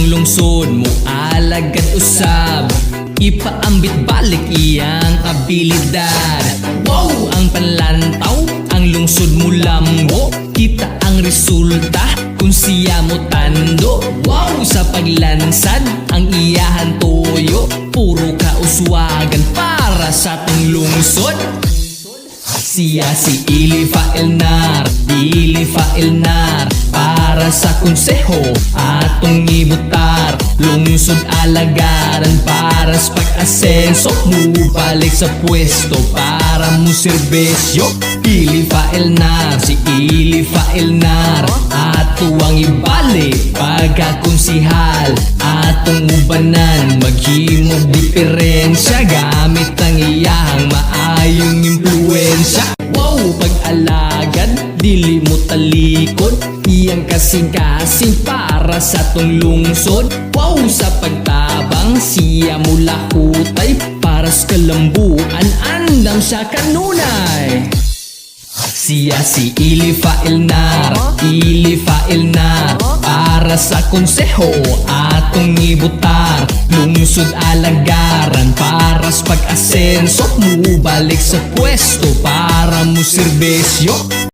ang lungsod mo alagad usab, ipaambit balik iyang abilidad. Wow, ang panlantaw, ang lungsod mo lambo, kita ang resulta kung siya mo tando. Wow, sa paglansad, ang iyahan toyo, puro kauswagan para sa tong lungsod. Siya si Ilifa Elnar, Ilifa Elnar, para sa konseho atong ibutar. Lungsod alagaran para sa pag-asenso, mubalik sa pwesto para mo serbisyo. Ilifa Elnar, si Ilifa Elnar, ato ang ibalik pagkakonsihal. Atong ubanan, maghimog diferensya gamit ang iyang maayong impluensya. Wow, pag-alagad, dili mo talikod, iyang kasing-kasing para sa tong lungsod. Wow, sa pagtabang, siya mo lahutay para sa kalambuan, andam siya kanunay. Siya si Ilifa Elnar, Ilifa Elnar, para sa konseho atong ibutar. Lungsod alagaran para sa pag-asenso, mubalik sa pwesto para mo serbisyo.